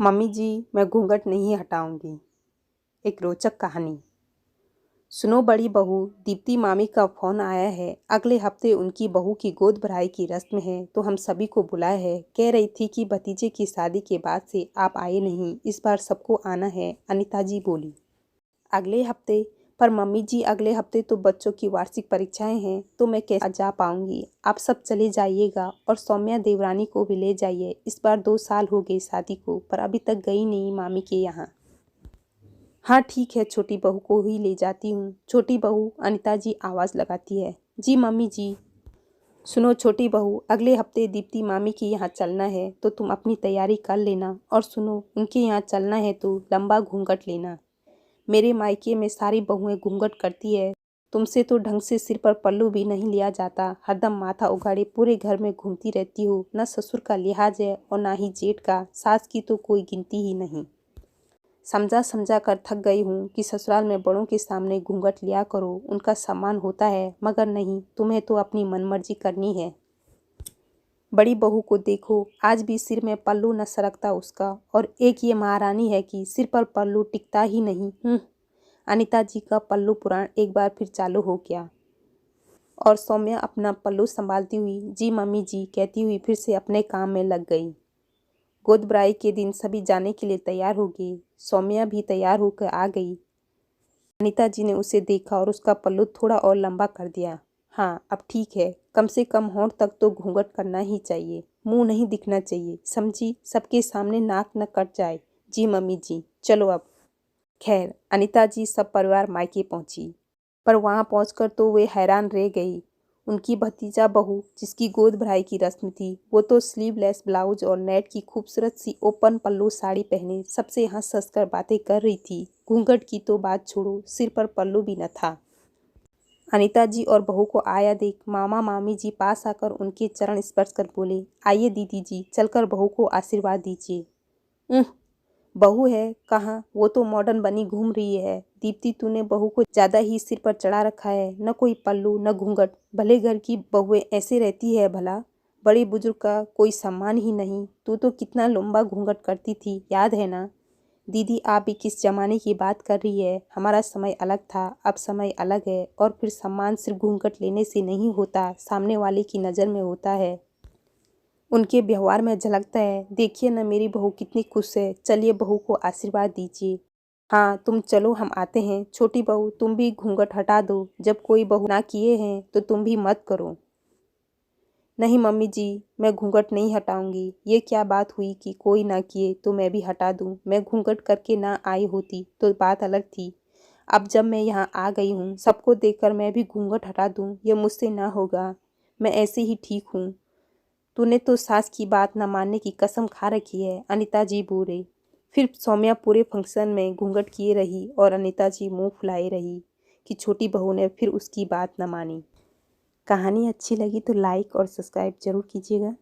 Mummy जी, मैं घूंघट नहीं हटाऊंगी। एक रोचक कहानी। सुनो बड़ी बहू, दीप्ति मामी का फोन आया है। अगले हफ्ते उनकी बहू की गोद भराई की रस्म है, तो हम सभी को बुलाया है। कह रही थी कि भतीजे की शादी के बाद से आप आए नहीं, इस बार सबको आना है। अनिता जी बोली। अगले हफ्ते? पर मम्मी जी, अगले हफ्ते तो बच्चों की वार्षिक परीक्षाएं हैं, तो मैं कैसे जा पाऊंगी। आप सब चले जाइएगा और सौम्या देवरानी को भी ले जाइए। इस बार 2 साल हो गए शादी को, पर अभी तक गई नहीं मामी के यहाँ। हाँ ठीक है, छोटी बहू को ही ले जाती हूँ। छोटी बहू, अनिता जी आवाज़ लगाती है। जी मम्मी जी। सुनो छोटी बहू, अगले हफ्ते दीप्ति मामी के यहाँ चलना है, तो तुम अपनी तैयारी कर लेना। और सुनो, उनके यहाँ चलना है तो लंबा घूंघट लेना। मेरे मायके में सारी बहुएं घूंघट करती है। तुमसे तो ढंग से सिर पर पल्लू भी नहीं लिया जाता। हरदम माथा उघाड़े पूरे घर में घूमती रहती हो। न ससुर का लिहाज है और ना ही जेठ का। सास की तो कोई गिनती ही नहीं। समझा समझा कर थक गई हूँ कि ससुराल में बड़ों के सामने घूंघट लिया करो, उनका सम्मान होता है। मगर नहीं, तुम्हें तो अपनी मनमर्जी करनी है। बड़ी बहू को देखो, आज भी सिर में पल्लू न सरकता उसका। और एक ये महारानी है कि सिर पर पल्लू टिकता ही नहीं। अनिता जी का पल्लू पुराण एक बार फिर चालू हो गया और सौम्या अपना पल्लू संभालती हुई जी मम्मी जी कहती हुई फिर से अपने काम में लग गई। गोद भराई के दिन सभी जाने के लिए तैयार हो गए। सौम्या भी तैयार होकर आ गई। अनिता जी ने उसे देखा और उसका पल्लू थोड़ा और लंबा कर दिया। हाँ, अब ठीक है। कम से कम होंठ तक तो घूंघट करना ही चाहिए। मुंह नहीं दिखना चाहिए, समझी? सबके सामने नाक न कट जाए। जी मम्मी जी, चलो अब। खैर, अनिता जी सब परिवार मायके पहुंची, पर वहां पहुंचकर तो वे हैरान रह गई। उनकी भतीजा बहू, जिसकी गोद भराई की रस्म थी, वो तो स्लीवलेस ब्लाउज और नेट की खूबसूरत सी ओपन पल्लू साड़ी पहने सबसे हंस हंस कर बातें कर रही थी। घूंघट की तो बात छोड़ो, सिर पर पल्लू भी न था। अनिता जी और बहू को आया देख मामा मामी जी पास आकर उनके चरण स्पर्श कर बोले, आइए दीदी जी, चलकर बहू को आशीर्वाद दीजिए। बहू है कहाँ, वो तो मॉडर्न बनी घूम रही है। दीप्ति, तूने बहू को ज्यादा ही सिर पर चढ़ा रखा है। न कोई पल्लू न घूंघट। भले घर की बहुएं ऐसे रहती है भला। बड़े बुजुर्ग का कोई सम्मान ही नहीं। तू तो कितना लंबा घूंघट करती थी, याद है ना? दीदी, आप भी किस जमाने की बात कर रही है? हमारा समय अलग था, अब समय अलग है। और फिर सम्मान सिर्फ घूंघट लेने से नहीं होता, सामने वाले की नज़र में होता है, उनके व्यवहार में झलकता है। देखिए न, मेरी बहू कितनी खुश है। चलिए बहू को आशीर्वाद दीजिए। हाँ तुम चलो, हम आते हैं। छोटी बहू, तुम भी घूंघट हटा दो। जब कोई बहू ना किए हैं तो तुम भी मत करो। नहीं मम्मी जी, मैं घूंघट नहीं हटाऊंगी। ये क्या बात हुई कि कोई ना किए तो मैं भी हटा दूं? मैं घूंघट करके ना आई होती तो बात अलग थी। अब जब मैं यहाँ आ गई हूँ, सबको देखकर मैं भी घूंघट हटा दूं, ये मुझसे ना होगा। मैं ऐसे ही ठीक हूँ। तूने तो सास की बात न मानने की कसम खा रखी है। अनिता जी बोले। फिर सौम्या पूरे फंक्शन में घूंघट किए रही और अनिता जी मुंह फुलाए रही कि छोटी बहू ने फिर उसकी बात न मानी। कहानी अच्छी लगी तो लाइक और सब्सक्राइब जरूर कीजिएगा।